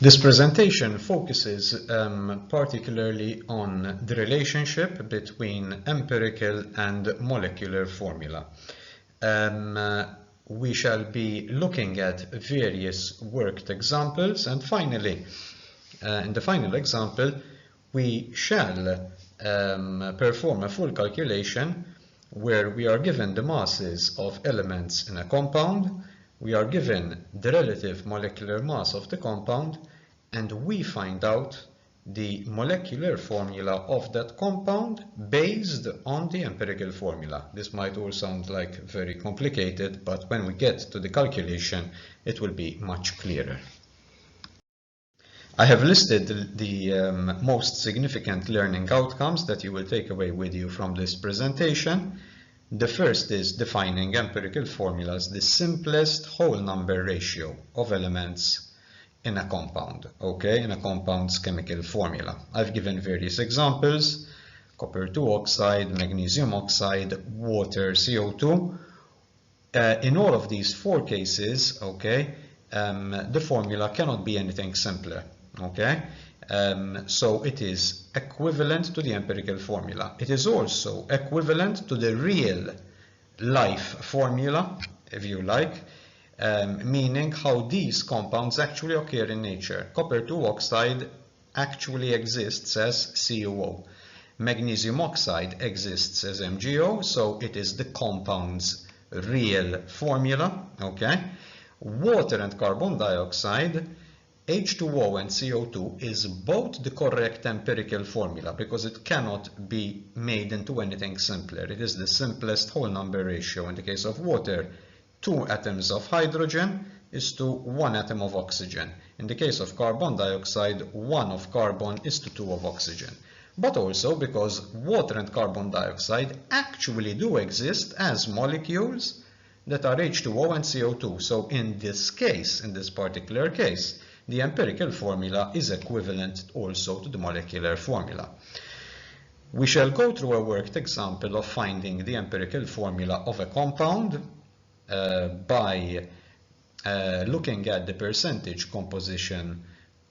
This presentation focuses particularly on the relationship between empirical and molecular formula. We shall be looking at various worked examples, and finally, in the final example, we shall perform a full calculation where we are given the masses of elements in a compound, we are given the relative molecular mass of the compound, and we find out the molecular formula of that compound based on the empirical formula. This might all sound like very complicated, but when we get to the calculation, it will be much clearer. I have listed the most significant learning outcomes that you will take away with you from this presentation. The first is defining empirical formulas, the simplest whole number ratio of elements in a compound, okay, in a compound's chemical formula. I've given various examples: copper 2 oxide, magnesium oxide, water, CO2. In all of these four cases, okay, the formula cannot be anything simpler, okay? So it is equivalent to the empirical formula. It is also equivalent to the real life formula, if you like, meaning how these compounds actually occur in nature. Copper 2 oxide actually exists as CuO. Magnesium oxide exists as MgO, so it is the compound's real formula, okay? Water and carbon dioxide, H2O and CO2 is both the correct empirical formula because it cannot be made into anything simpler. It is the simplest whole number ratio. In the case of water, 2 atoms of hydrogen is to 1 atom of oxygen. In the case of carbon dioxide, 1 of carbon is to 2 of oxygen. But also because water and carbon dioxide actually do exist as molecules that are H2O and CO2. So in this case, in this particular case, the empirical formula is equivalent also to the molecular formula. We shall go through a worked example of finding the empirical formula of a compound by looking at the percentage composition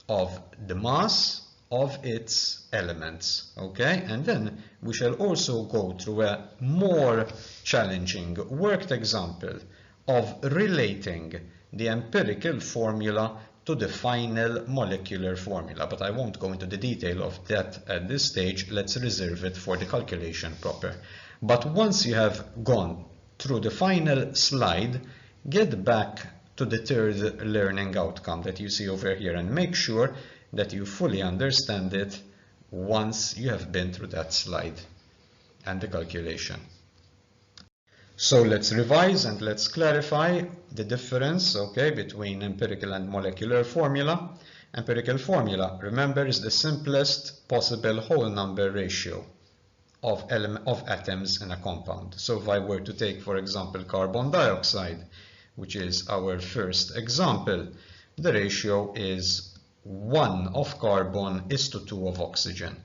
of the mass of its elements, okay? And then we shall also go through a more challenging worked example of relating the empirical formula to the final molecular formula, but I won't go into the detail of that at this stage. Let's reserve it for the calculation proper. But once you have gone through the final slide, get back to the third learning outcome that you see over here and make sure that you fully understand it once you have been through that slide and the calculation. So let's revise and let's clarify the difference, okay, between empirical and molecular formula. Empirical formula, remember, is the simplest possible whole number ratio of atoms in a compound. So if I were to take, for example, carbon dioxide, which is our first example, the ratio is 1 of carbon is to 2 of oxygen.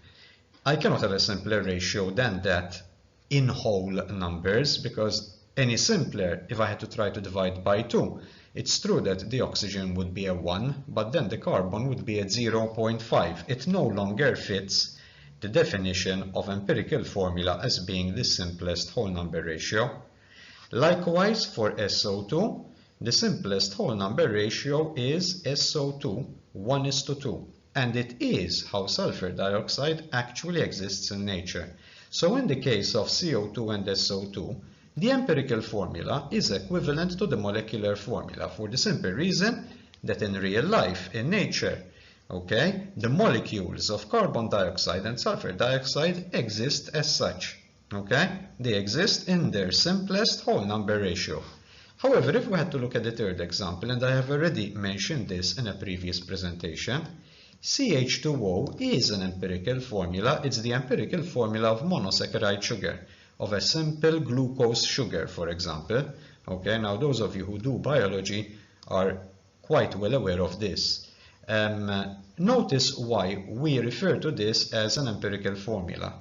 I cannot have a simpler ratio than that in whole numbers, because any simpler if I had to try to divide by 2. It's true that the oxygen would be a 1, but then the carbon would be at 0.5. It no longer fits the definition of empirical formula as being the simplest whole number ratio. Likewise, for SO2, the simplest whole number ratio is SO2, 1:2, and it is how sulfur dioxide actually exists in nature. So in the case of CO2 and SO2, the empirical formula is equivalent to the molecular formula for the simple reason that in real life, in nature, okay, the molecules of carbon dioxide and sulfur dioxide exist as such, okay? They exist in their simplest whole number ratio. However, if we had to look at the third example, and I have already mentioned this in a previous presentation, CH2O is an empirical formula. It's the empirical formula of monosaccharide sugar, of a simple glucose sugar, for example. Okay, now those of you who do biology are quite well aware of this. Notice why we refer to this as an empirical formula.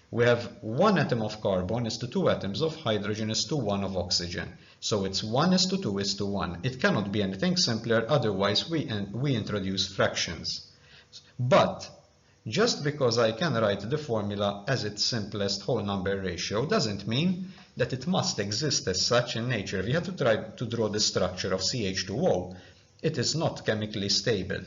We have 1 atom of carbon is to 2 atoms of hydrogen is to 1 of oxygen. So it's 1:2:1. It cannot be anything simpler, otherwise we introduce fractions. But just because I can write the formula as its simplest whole number ratio doesn't mean that it must exist as such in nature. If you have to try to draw the structure of CH2O, it is not chemically stable.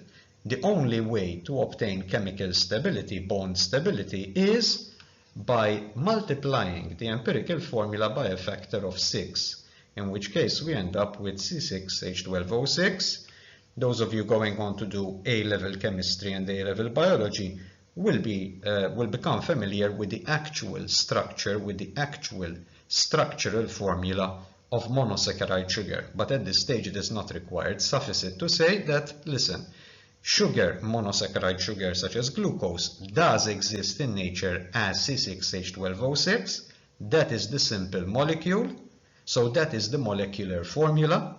The only way to obtain chemical stability, bond stability, is by multiplying the empirical formula by a factor of 6, in which case we end up with C6H12O6. Those of you going on to do A-level chemistry and A-level biology will become familiar with the actual structure, with the actual structural formula of monosaccharide sugar. But at this stage it is not required. Suffice it to say that, listen, sugar, monosaccharide sugar such as glucose, does exist in nature as C6H12O6. That is the simple molecule. So that is the molecular formula.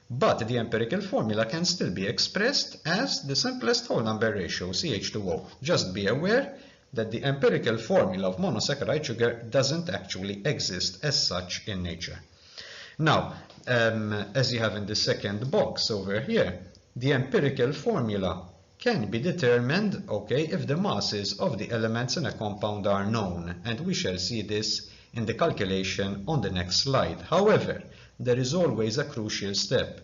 But the empirical formula can still be expressed as the simplest whole number ratio, CH2O. Just be aware that the empirical formula of monosaccharide sugar doesn't actually exist as such in nature. Now, as you have in the second box over here, the empirical formula can be determined, okay, if the masses of the elements in a compound are known, and we shall see this in the calculation on the next slide. However, there is always a crucial step.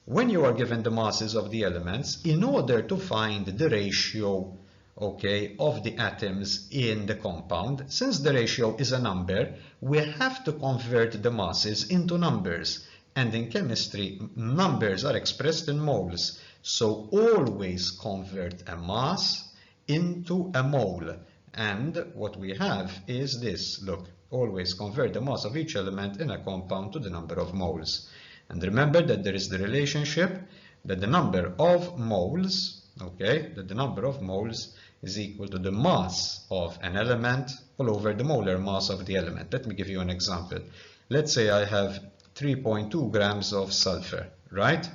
When you are given the masses of the elements, in order to find the ratio, okay, of the atoms in the compound, since the ratio is a number, we have to convert the masses into numbers. And in chemistry, numbers are expressed in moles. So always convert a mass into a mole. And what we have is this. Look, always convert the mass of each element in a compound to the number of moles. And remember that there is the relationship that the number of moles, okay, that the number of moles is equal to the mass of an element all over the molar mass of the element. Let me give you an example. Let's say I have 3.2 grams of sulfur, right?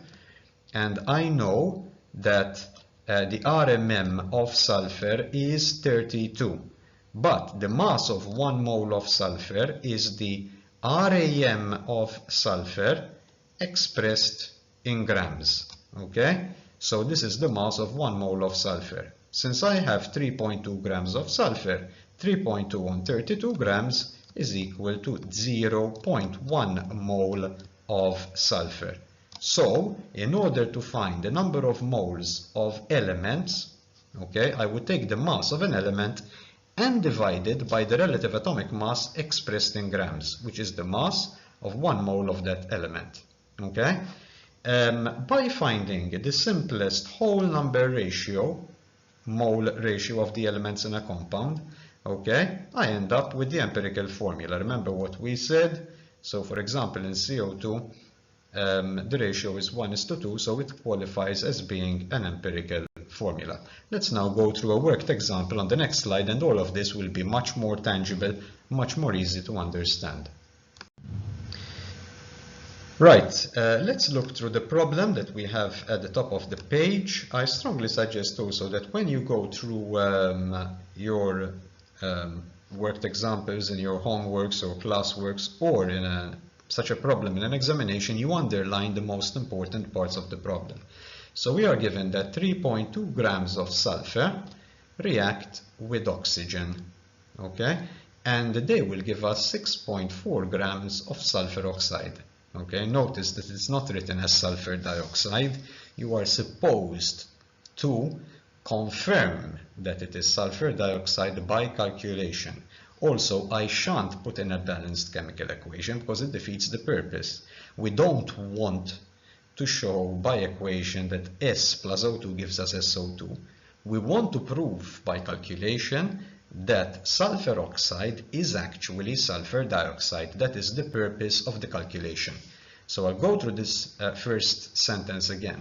And I know that the RMM of sulfur is 32. But the mass of 1 mole of sulfur is the RAM of sulfur expressed in grams, okay? So this is the mass of 1 mole of sulfur. Since I have 3.2 grams of sulfur, 3.2 on 32 grams is equal to 0.1 mole of sulfur. So, in order to find the number of moles of elements, okay, I would take the mass of an element and divide it by the relative atomic mass expressed in grams, which is the mass of 1 mole of that element, okay? By finding the simplest whole number ratio, mole ratio of the elements in a compound, okay, I end up with the empirical formula. Remember what we said? So, for example, in CO2, the ratio is 1:2, so it qualifies as being an empirical formula. Let's now go through a worked example on the next slide, and all of this will be much more tangible, much more easy to understand. Right, let's look through the problem that we have at the top of the page. I strongly suggest also that when you go through your worked examples in your homeworks or classworks, or in such a problem in an examination, you underline the most important parts of the problem. So we are given that 3.2 grams of sulfur react with oxygen, okay? And they will give us 6.4 grams of sulfur oxide. Okay, notice that it's not written as sulfur dioxide. You are supposed to confirm that it is sulfur dioxide by calculation. Also, I shan't put in a balanced chemical equation because it defeats the purpose. We don't want to show by equation that S plus O2 gives us SO2. We want to prove by calculation that sulfur oxide is actually sulfur dioxide. That is the purpose of the calculation. So I'll go through this first sentence again.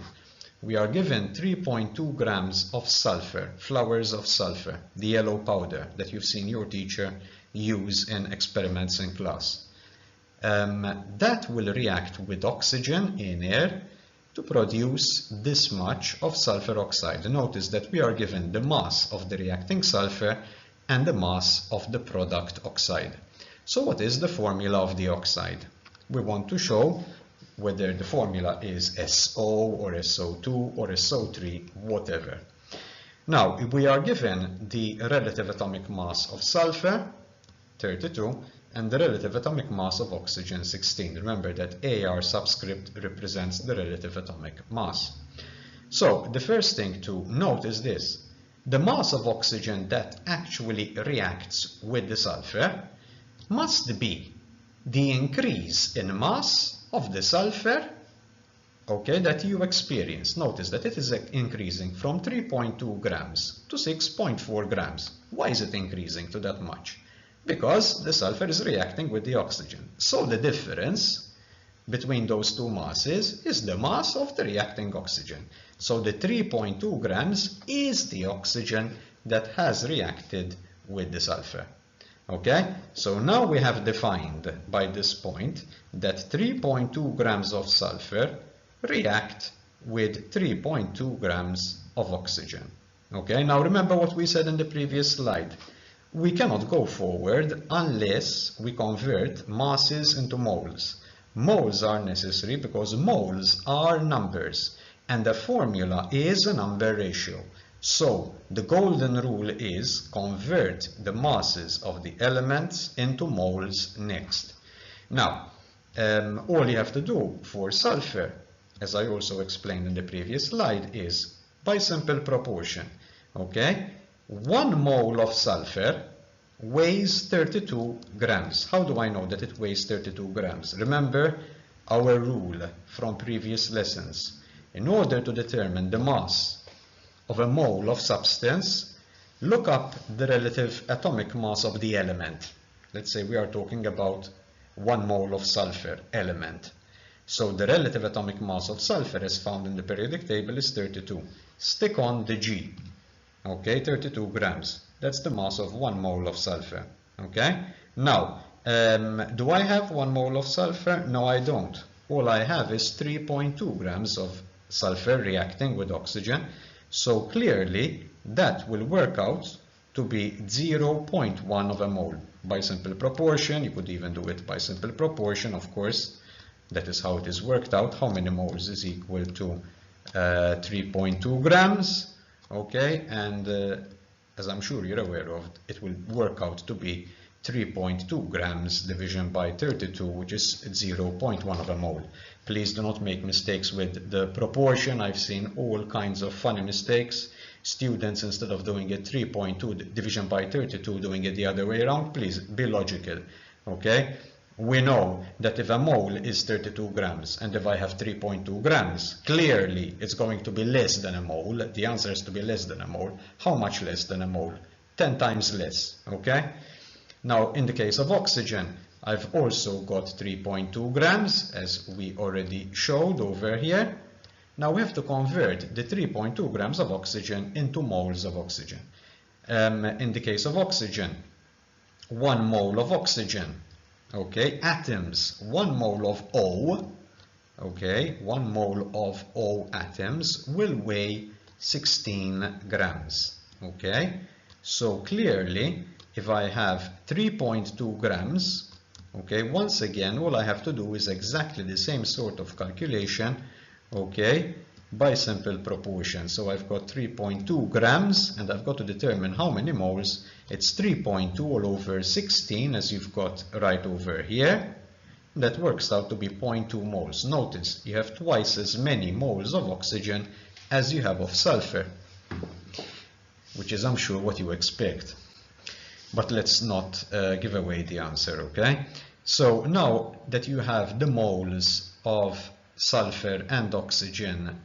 We are given 3.2 grams of sulfur, flowers of sulfur, the yellow powder that you've seen your teacher use in experiments in class. That will react with oxygen in air to produce this much of sulfur oxide. Notice that we are given the mass of the reacting sulfur and the mass of the product oxide. So what is the formula of the oxide? We want to show whether the formula is SO or SO2 or SO3, whatever. Now, we are given the relative atomic mass of sulfur, 32, and the relative atomic mass of oxygen, 16. Remember that AR subscript represents the relative atomic mass. So, the first thing to note is this. The mass of oxygen that actually reacts with the sulfur must be the increase in mass of the sulfur, okay, that you experience. Notice that it is increasing from 3.2 grams to 6.4 grams. Why is it increasing to that much? Because the sulfur is reacting with the oxygen. So the difference between those two masses is the mass of the reacting oxygen. So the 3.2 grams is the oxygen that has reacted with the sulfur. Okay, so now we have defined by this point that 3.2 grams of sulfur react with 3.2 grams of oxygen. Okay, now remember what we said in the previous slide. We cannot go forward unless we convert masses into moles. Moles are necessary because moles are numbers and the formula is a number ratio. So the golden rule is convert the masses of the elements into moles next. Now, all you have to do for sulfur, as I also explained in the previous slide, is by simple proportion. Okay, 1 mole of sulfur weighs 32 grams. How do I know that it weighs 32 grams? Remember our rule from previous lessons. In order to determine the mass of a mole of substance, look up the relative atomic mass of the element. Let's say we are talking about 1 mole of sulfur element. So the relative atomic mass of sulfur as found in the periodic table is 32. Stick on the G. Okay, 32 grams. That's the mass of 1 mole of sulfur. Okay, now do I have 1 mole of sulfur? No, I don't. All I have is 3.2 grams of sulfur reacting with oxygen. So clearly that will work out to be 0.1 of a mole. By simple proportion, you could even do it by simple proportion, of course. That is how it is worked out. How many moles is equal to 3.2 grams? Okay, and as I'm sure you're aware of, it will work out to be 3.2 grams division by 32, which is 0.1 of a mole. Please do not make mistakes with the proportion. I've seen all kinds of funny mistakes. Students, instead of doing it 3.2 division by 32, doing it the other way around. Please be logical. Okay? We know that if a mole is 32 grams and if I have 3.2 grams, clearly it's going to be less than a mole. The answer is to be less than a mole. How much less than a mole? 10 times less. Okay? Now, in the case of oxygen, I've also got 3.2 grams, as we already showed over here. Now we have to convert the 3.2 grams of oxygen into moles of oxygen. In the case of oxygen, 1 mole of oxygen, okay, atoms, 1 mole of O, okay, 1 mole of O atoms will weigh 16 grams, okay. So clearly, if I have 3.2 grams, okay, once again, all I have to do is exactly the same sort of calculation, okay, by simple proportion. So I've got 3.2 grams and I've got to determine how many moles. It's 3.2 all over 16, as you've got right over here. That works out to be 0.2 moles. Notice you have twice as many moles of oxygen as you have of sulfur, which is, I'm sure, what you expect. But let's not give away the answer, okay? So now that you have the moles of sulfur and oxygen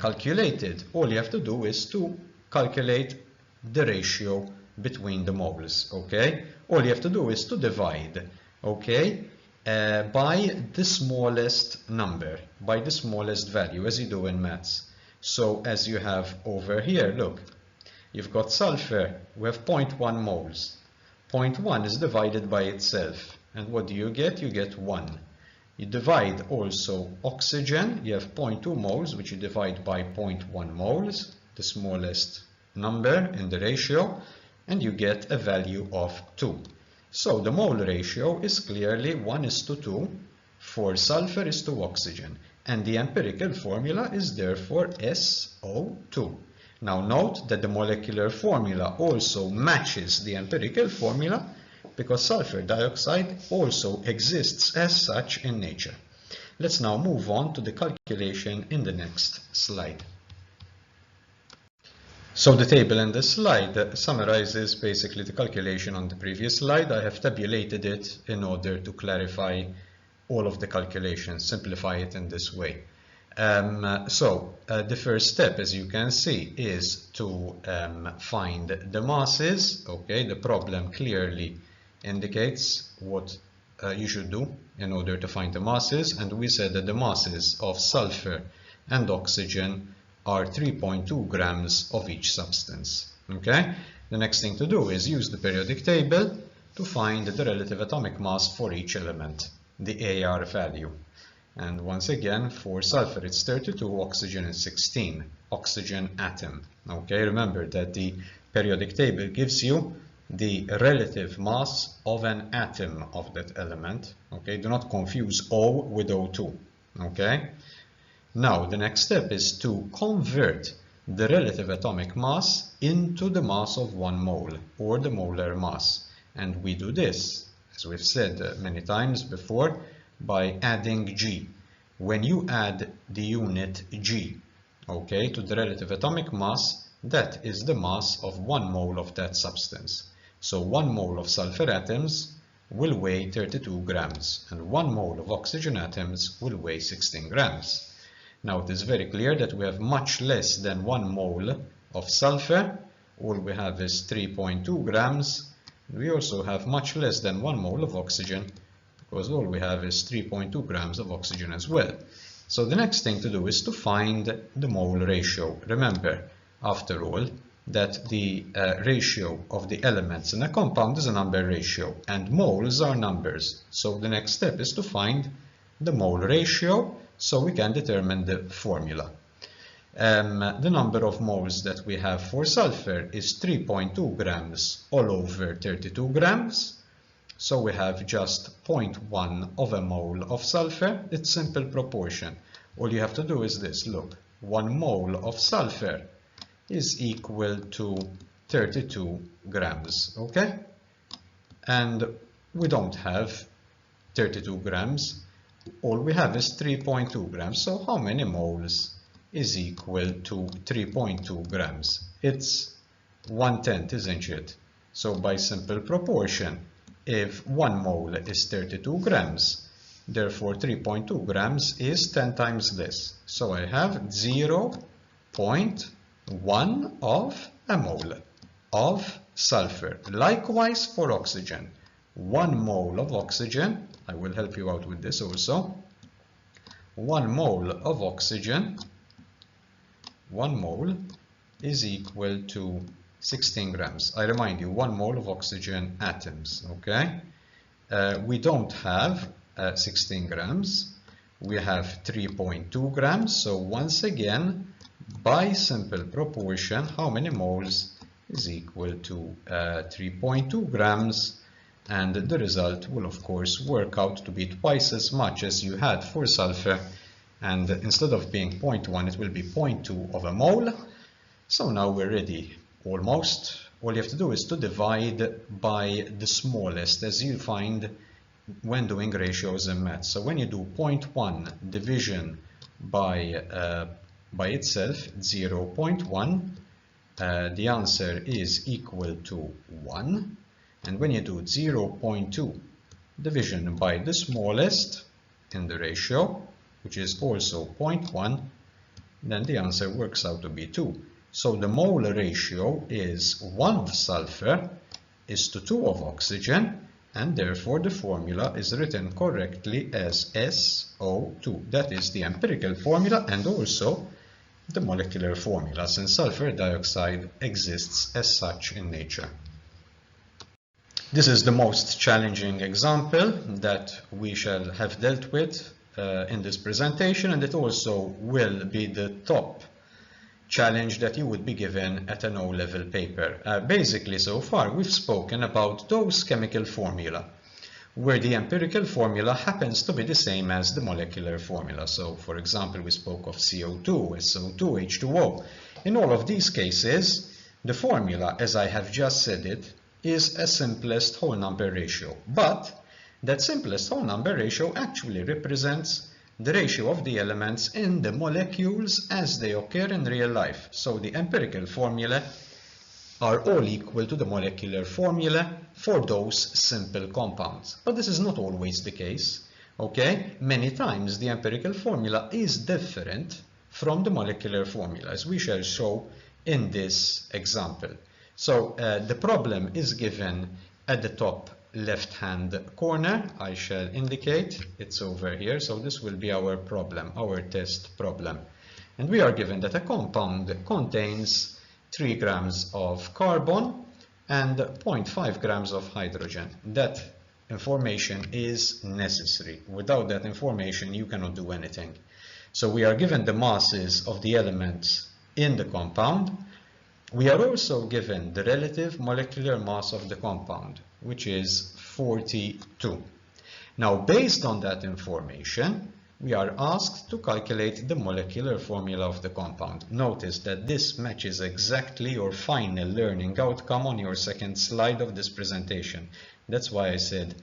calculated, all you have to do is to calculate the ratio between the moles, okay? All you have to do is to divide, okay, by the smallest number, by the smallest value, as you do in maths. So as you have over here, look, you've got sulfur, we have 0.1 moles. 0.1 is divided by itself. And what do you get? You get 1. You divide also oxygen, you have 0.2 moles, which you divide by 0.1 moles, the smallest number in the ratio, and you get a value of 2. So the mole ratio is clearly 1:2 for sulfur is to oxygen, and the empirical formula is therefore SO2. Now note that the molecular formula also matches the empirical formula because sulfur dioxide also exists as such in nature. Let's now move on to the calculation in the next slide. So the table in this slide summarizes basically the calculation on the previous slide. I have tabulated it in order to clarify all of the calculations, simplify it in this way. The first step, as you can see, is to find the masses. Okay, the problem clearly indicates what you should do in order to find the masses, and we said that the masses of sulfur and oxygen are 3.2 grams of each substance. Okay, the next thing to do is use the periodic table to find the relative atomic mass for each element, the AR value. And once again, for sulfur it's 32, oxygen is 16, oxygen atom. Okay, remember that the periodic table gives you the relative mass of an atom of that element. Okay, do not confuse O with O2. Okay, now the next step is to convert the relative atomic mass into the mass of 1 mole, or the molar mass. And we do this, as we've said many times before, by adding G. When you add the unit G, okay, to the relative atomic mass, that is the mass of 1 mole of that substance. So 1 mole of sulfur atoms will weigh 32 grams, and 1 mole of oxygen atoms will weigh 16 grams. Now it is very clear that we have much less than 1 mole of sulfur. All we have is 3.2 grams. We also have much less than 1 mole of oxygen, because all we have is 3.2 grams of oxygen as well. So the next thing to do is to find the mole ratio. Remember, after all, that the ratio of the elements in a compound is a number ratio, and moles are numbers. So the next step is to find the mole ratio so we can determine the formula. The number of moles that we have for sulfur is 3.2 grams all over 32 grams. So we have just 0.1 of a mole of sulfur. It's simple proportion. All you have to do is this. Look, 1 mole of sulfur is equal to 32 grams. Okay? And we don't have 32 grams. All we have is 3.2 grams. So how many moles is equal to 3.2 grams? It's 1/10, isn't it? So by simple proportion, if 1 mole is 32 grams, therefore 3.2 grams is 10 times this. So I have 0.1 of a mole of sulfur. Likewise for oxygen. 1 mole of oxygen, I will help you out with this also. 1 mole of oxygen, 1 mole is equal to 16 grams. I remind you, 1 mole of oxygen atoms, okay? We don't have 16 grams. We have 3.2 grams. So once again, by simple proportion, how many moles is equal to 3.2 grams? And the result will, of course, work out to be twice as much as you had for sulfur. And instead of being 0.1, it will be 0.2 of a mole. So now we're ready. Almost. All you have to do is to divide by the smallest, as you find when doing ratios in maths. So when you do 0.1 division by itself, 0.1, the answer is equal to 1. And when you do 0.2 division by the smallest in the ratio, which is also 0.1, then the answer works out to be 2. So the mole ratio is 1 of sulfur is to 2 of oxygen, and therefore the formula is written correctly as SO2. That is the empirical formula and also the molecular formula, since sulfur dioxide exists as such in nature. This is the most challenging example that we shall have dealt with in this presentation, and it also will be the top challenge that you would be given at an O-level paper. Basically, so far we've spoken about those chemical formula where the empirical formula happens to be the same as the molecular formula. So, for example, we spoke of CO2, SO2, H2O. In all of these cases, the formula, as I have just said it, is a simplest whole number ratio. But that simplest whole number ratio actually represents the ratio of the elements in the molecules as they occur in real life. So the empirical formula are all equal to the molecular formula for those simple compounds. But this is not always the case, okay? Many times the empirical formula is different from the molecular formula, as we shall show in this example. So the problem is given at the top left-hand corner. I shall indicate it's over here. So this will be our problem, our test problem. And we are given that a compound contains 3 grams of carbon and 0.5 grams of hydrogen. That information is necessary. Without that information, you cannot do anything. So we are given the masses of the elements in the compound. We are also given the relative molecular mass of the compound, which is 42. Now, based on that information, we are asked to calculate the molecular formula of the compound. Notice that this matches exactly your final learning outcome on your second slide of this presentation. That's why I said,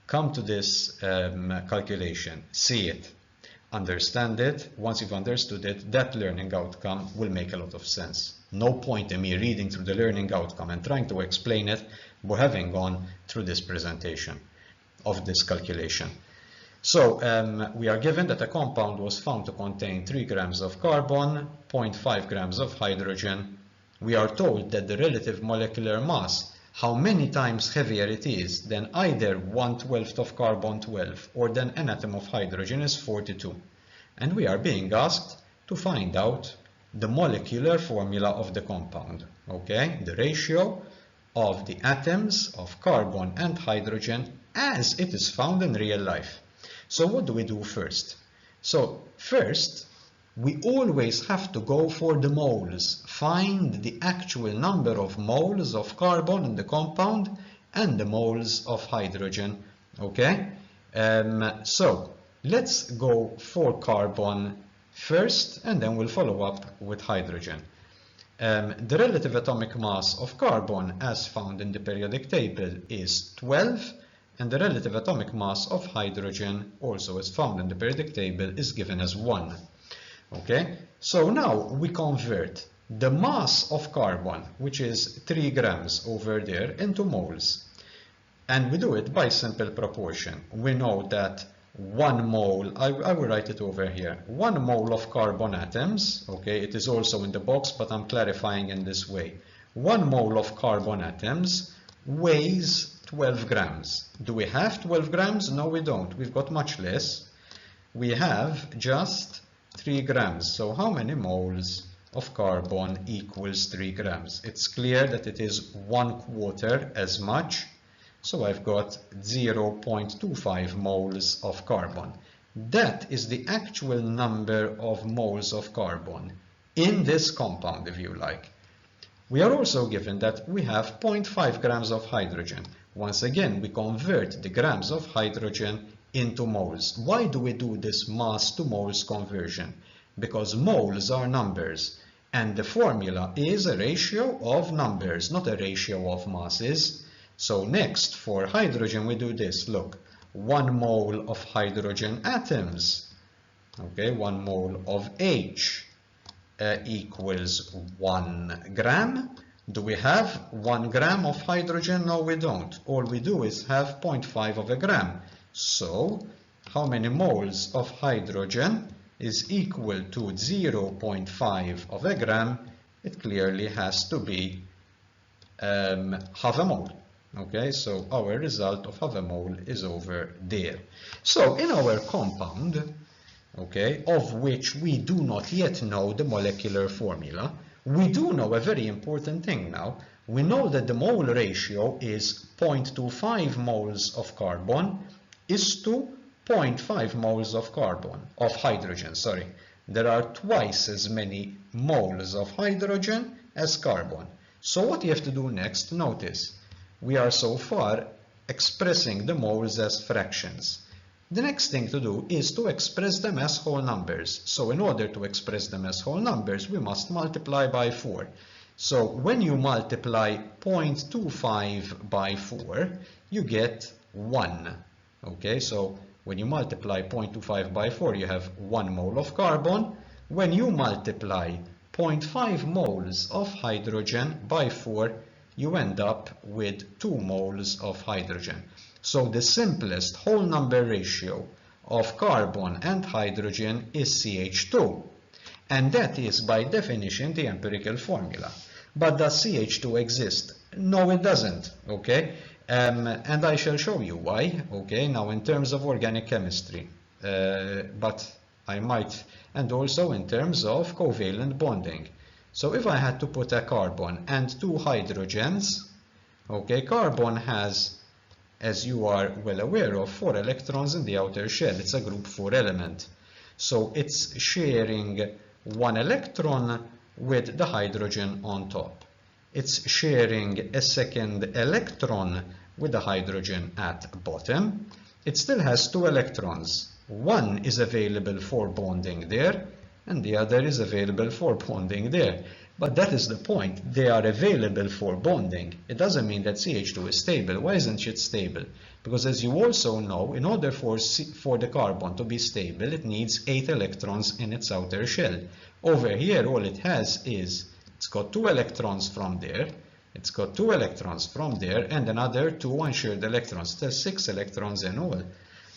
come to this calculation, see it, understand it. Once you've understood it, that learning outcome will make a lot of sense. No point in me reading through the learning outcome and trying to explain it, but having gone through this presentation of this calculation. So we are given that a compound was found to contain 3 grams of carbon, 0.5 grams of hydrogen. We are told that the relative molecular mass, how many times heavier it is than either 1/12 of carbon 12 or than an atom of hydrogen, is 42. And we are being asked to find out the molecular formula of the compound, okay? The ratio of the atoms of carbon and hydrogen as it is found in real life. So what do we do first? So first, we always have to go for the moles, find the actual number of moles of carbon in the compound and the moles of hydrogen, okay? So let's go for carbon first, and then we'll follow up with hydrogen. The relative atomic mass of carbon as found in the periodic table is 12, and the relative atomic mass of hydrogen, also as found in the periodic table, is given as 1. Okay, so now we convert the mass of carbon, which is 3 grams over there, into moles. And we do it by simple proportion. We know that 1 mole, I will write it over here, 1 mole of carbon atoms, okay, it is also in the box, but I'm clarifying in this way. 1 mole of carbon atoms weighs 12 grams. Do we have 12 grams? No, we don't. We've got much less. We have just 3 grams. So how many moles of carbon equals 3 grams? It's clear that it is 1/4 as much. So I've got 0.25 moles of carbon. That is the actual number of moles of carbon in this compound, if you like. We are also given that we have 0.5 grams of hydrogen. Once again, we convert the grams of hydrogen into moles. Why do we do this mass to moles conversion? Because moles are numbers, and the formula is a ratio of numbers, not a ratio of masses. So next, for hydrogen, we do this. Look, 1 mole of hydrogen atoms, okay, 1 mole of H equals 1 gram. Do we have 1 gram of hydrogen? No, we don't. All we do is have 0.5 of a gram. So how many moles of hydrogen is equal to 0.5 of a gram? It clearly has to be half a mole. Okay, so our result of half a mole is over there. So in our compound, okay, of which we do not yet know the molecular formula, we do know a very important thing now. We know that the mole ratio is 0.25 moles of carbon is to 0.5 moles of hydrogen, sorry. There are twice as many moles of hydrogen as carbon. So what you have to do next, notice, we are so far expressing the moles as fractions. The next thing to do is to express them as whole numbers. So in order to express them as whole numbers, we must multiply by 4. So when you multiply 0.25 by 4, you get 1. Okay, so when you multiply 0.25 by 4, you have 1 mole of carbon. When you multiply 0.5 moles of hydrogen by 4, you end up with 2 moles of hydrogen. So the simplest whole number ratio of carbon and hydrogen is CH2. And that is by definition the empirical formula. But does CH2 exist? No, it doesn't. Okay? And I shall show you why. Okay, now in terms of organic chemistry. But I might, and also in terms of covalent bonding. So if I had to put a carbon and 2 hydrogens, okay, carbon has, as you are well aware of, 4 electrons in the outer shell. It's a group 4 element. So it's sharing 1 electron with the hydrogen on top. It's sharing a second electron with the hydrogen at bottom. It still has 2 electrons. One is available for bonding there, and the other is available for bonding there. But that is the point. They are available for bonding. It doesn't mean that CH2 is stable. Why isn't it stable? Because as you also know, in order for the carbon to be stable, it needs 8 electrons in its outer shell. Over here, all it has is, it's got 2 electrons from there, it's got 2 electrons from there, and another 2 unshared electrons. There's 6 electrons in all.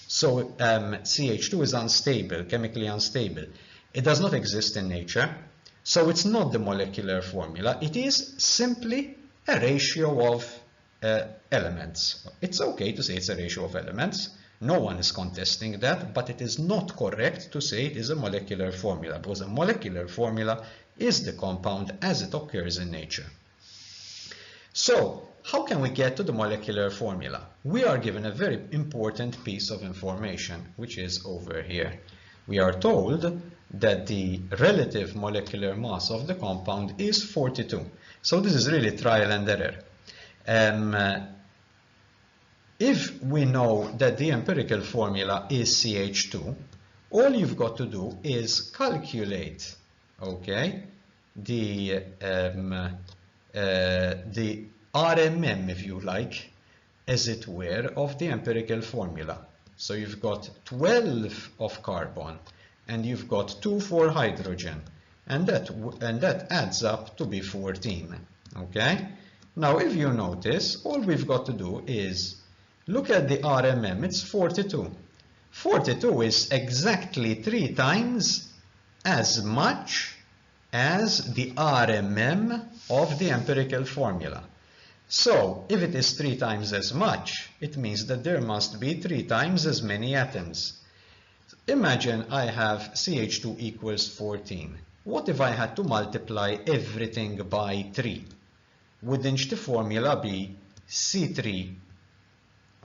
So CH2 is unstable, chemically unstable. It does not exist in nature. So it's not the molecular formula. It is simply a ratio of elements. It's okay to say it's a ratio of elements. No one is contesting that, but it is not correct to say it is a molecular formula, because a molecular formula is the compound as it occurs in nature. So, how can we get to the molecular formula? We are given a very important piece of information, which is over here. We are told that the relative molecular mass of the compound is 42. So this is really trial and error. If we know that the empirical formula is CH2, all you've got to do is calculate, okay, the RMM, if you like, as it were, of the empirical formula. So you've got 12 of carbon, and you've got 2 for hydrogen, and that adds up to be 14. Okay? Now, if you notice, all we've got to do is look at the RMM. It's 42. 42 is exactly 3 times as much as the RMM of the empirical formula. So, if it is 3 times as much, it means that there must be 3 times as many atoms. Imagine I have CH2 equals 14. What if I had to multiply everything by 3? Wouldn't the formula be C3,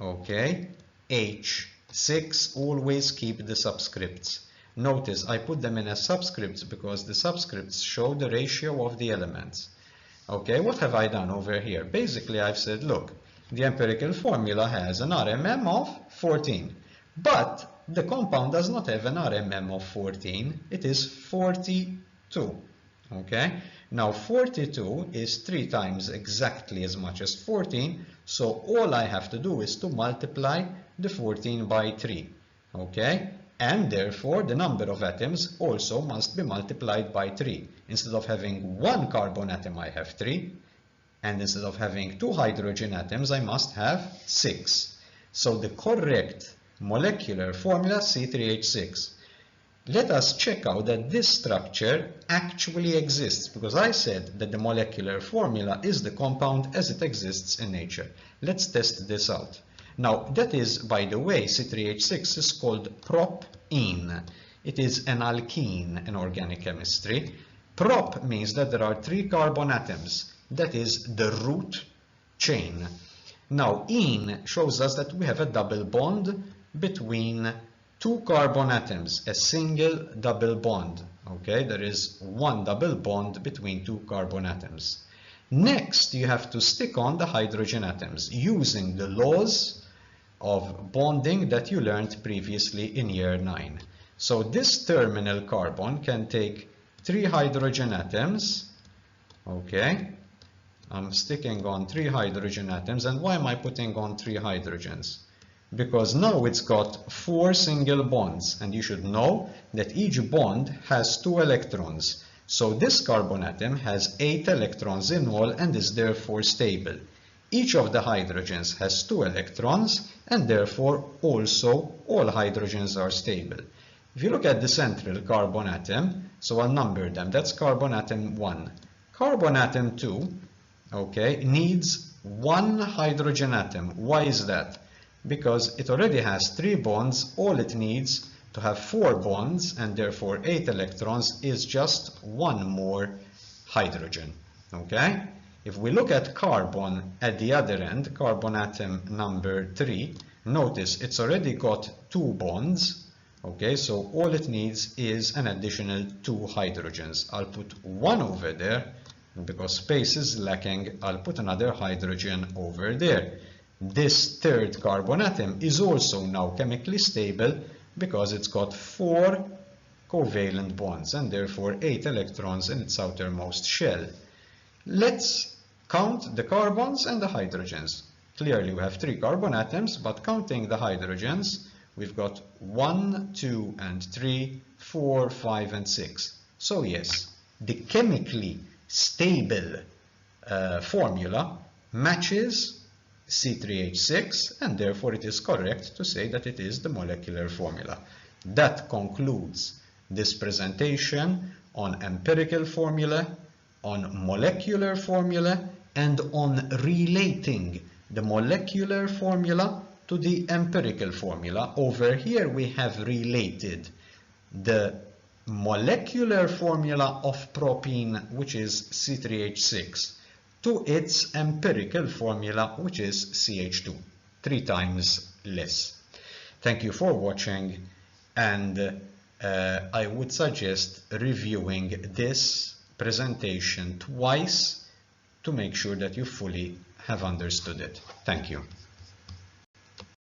okay, H6, always keep the subscripts. Notice I put them in as subscripts because the subscripts show the ratio of the elements. Okay, what have I done over here? Basically, I've said, look, the empirical formula has an RMM of 14, but the compound does not have an RMM of 14, it is 42. Okay, now 42 is 3 times exactly as much as 14, so all I have to do is to multiply the 14 by 3. Okay, and therefore the number of atoms also must be multiplied by 3. Instead of having 1 carbon atom, I have 3, and instead of having 2 hydrogen atoms, I must have 6. So the correct molecular formula C3H6. Let us check out that this structure actually exists, because I said that the molecular formula is the compound as it exists in nature. Let's test this out. Now, that is, by the way, C3H6 is called prop-ene. It is an alkene in organic chemistry. Prop means that there are 3 carbon atoms. That is the root chain. Now, ene shows us that we have a double bond between 2 carbon atoms, a single double bond. Okay, there is 1 double bond between 2 carbon atoms. Next, you have to stick on the hydrogen atoms using the laws of bonding that you learned previously in year 9. So this terminal carbon can take 3 hydrogen atoms. Okay, I'm sticking on 3 hydrogen atoms. And why am I putting on 3 hydrogens? Because now it's got 4 single bonds, and you should know that each bond has 2 electrons. So this carbon atom has 8 electrons in all and is therefore stable. Each of the hydrogens has 2 electrons, and therefore also all hydrogens are stable. If you look at the central carbon atom, so I'll number them, that's carbon atom 1. Carbon atom 2, okay, needs 1 hydrogen atom. Why is that? Because it already has 3 bonds, all it needs to have 4 bonds and therefore 8 electrons is just 1 more hydrogen. Okay? If we look at carbon at the other end, carbon atom number 3, notice it's already got 2 bonds. Okay, so all it needs is an additional 2 hydrogens. I'll put 1 over there, and because space is lacking, I'll put another hydrogen over there. This third carbon atom is also now chemically stable because it's got 4 covalent bonds and therefore 8 electrons in its outermost shell. Let's count the carbons and the hydrogens. Clearly we have 3 carbon atoms, but counting the hydrogens, we've got 1, 2, and 3, 4, 5, and 6. So yes, the chemically stable formula matches C3H6, and therefore it is correct to say that it is the molecular formula. That concludes this presentation on empirical formula, on molecular formula, and on relating the molecular formula to the empirical formula. Over here we have related the molecular formula of propene, which is C3H6, to its empirical formula, which is CH2, 3 times less. Thank you for watching, and I would suggest reviewing this presentation twice to make sure that you fully have understood it. Thank you.